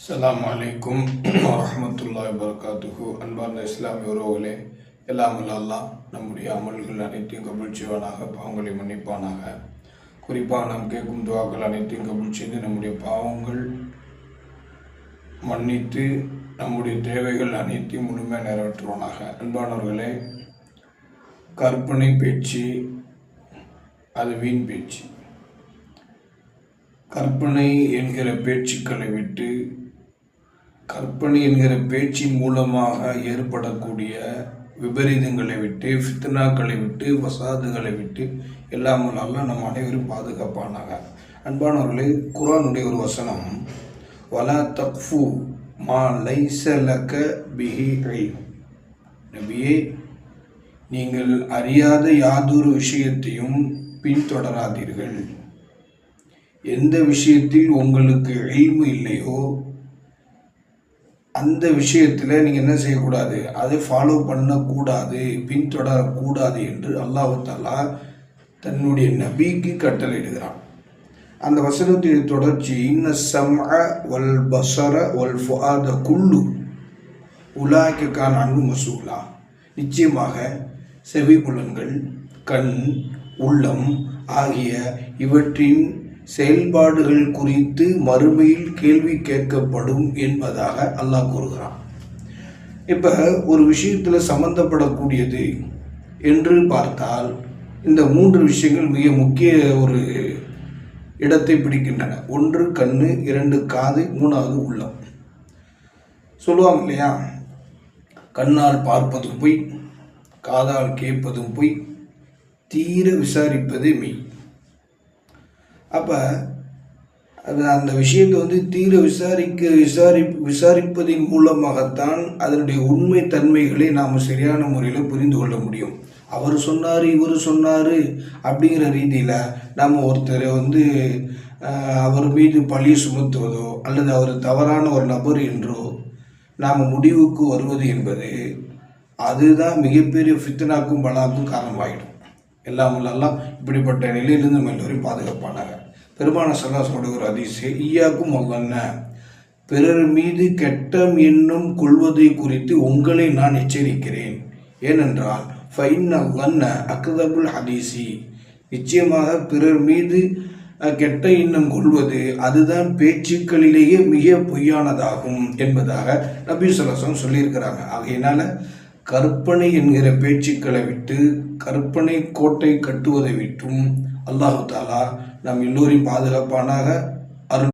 அஸ்ஸலாமு அலைக்கும் வரஹ்மத்துல்லாஹி வபரகாத்துஹு. அன்பார்ந்த இஸ்லாமிய உறவுகளே, எல்லாம் அல்லாஹ் நம்முடைய அமல்கள் அனைத்தையும் கபூல் செய்வானாக, பாவங்களை மன்னிப்பானாக. குறிப்பாக நாம் கேட்கும் துவாக்கள் அனைத்தையும் கபூல் செய்து நம்முடைய பாவங்கள் மன்னித்து நம்முடைய தேவைகள் அனைத்தையும் முழுமையாக நிறைவேற்றுவானாக. அன்பானவர்களே, கற்பனை பேச்சு அது வீண் பேச்சு. கற்பனை என்கிற பேச்சுக்களை விட்டு, கற்பனை என்கிற பேச்சின் மூலமாக ஏற்படக்கூடிய விபரீதங்களை விட்டு, ஃபித்னாக்களை விட்டு, வசாதுகளை விட்டு எல்லாம் நம் அனைவரும் பாதுகாப்பானாக. அன்பானவர்களே, குர்ஆனுடைய ஒரு வசனம், வலா தக்ஃபு மா லைஸ லக பிஹி இல்ம். நபியே, நீங்கள் அறியாத யாதொரு விஷயத்தையும் பின்தொடராதீர்கள். எந்த விஷயத்தில் உங்களுக்கு இல்மு இல்லையோ அந்த விஷயத்தில் நீங்கள் என்ன செய்யக்கூடாது, அதை ஃபாலோ பண்ணக்கூடாது, பின்தொடரக்கூடாது என்று அல்லாஹ் தஆலா தன்னுடைய நபிக்கு கட்டளையிடுகிறான். அந்த வசனத்தின் தொடர்ச்சி, இன்ன ஸம்அ வல் பஸர வல் ஃபுஆத குல்லு உலாயிக கான அன்ஹு மஸ்ஊலா. நிச்சயமாக செவி புலன்கள், கண், உள்ளம் ஆகிய இவற்றின் செயல்பாடுகள் குறித்து மறுமையில் கேள்வி கேட்கப்படும் என்பதாக அல்லாஹ் கூறுகிறான். இப்போ ஒரு விஷயத்தில் சம்பந்தப்படக்கூடியது என்று பார்த்தால் இந்த 3 விஷயங்கள் மிக முக்கிய ஒரு இடத்தை பிடிக்கின்றன. 1 கண்ணு, 2 காது, 3வது உள்ளம். சொல்லுவாங்க இல்லையா, கண்ணால் பார்ப்பதும் பொய், காதால் கேட்பதும் பொய், தீர விசாரிப்பது மெய். அப்போ அந்த விஷயத்தை தீர விசாரிப்பதின் மூலமாகத்தான் அதனுடைய உண்மை தன்மைகளை நாம் சரியான முறையில் புரிந்து கொள்ள முடியும். அவர் சொன்னார், இவர் சொன்னார் அப்படிங்கிற ரீதியில் நாம் ஒருத்தரை அவர் மீது பழி சுமத்துவதோ அல்லது அவர் தவறான ஒரு நபர் என்றோ நாம் முடிவுக்கு வருவது என்பது அதுதான் மிகப்பெரிய ஃபித்னாக்கும் பலாக்கும் காரணமாகிடும். எல்லாம் இப்படிப்பட்ட நிலையிலிருந்து நம்ம எல்லோரையும் பாதுகாப்பானாங்க. பெருமான ஸல்லல்லாஹு ஒரு ஹதீஸே, ஈயாக்கும் வல்லன்ன, பிறர் மீது கெட்டம் எண்ணம் கொள்வதை குறித்து உங்களை நான் எச்சரிக்கிறேன். ஏனென்றால் ஃபைன்ன வல்லன்ன அக்தபுல் ஹதீஸி, நிச்சயமாக பிறர் மீது கெட்ட எண்ணம் கொள்வது அதுதான் பேச்சுக்களிலேயே மிக பொய்யானதாகும் என்பதாக நபி ஸல்லல்லாஹு அலைஹி வஸல்லம் சொல்லியிருக்கிறாங்க. ஆகையினால கற்பனை என்கிற பேச்சுக்களை விட்டு, கற்பனை கோட்டை கட்டுவதை விட்டும் அல்லாஹ் தஆலா நம் எல்லோரையும் பாதுகாப்பானாக.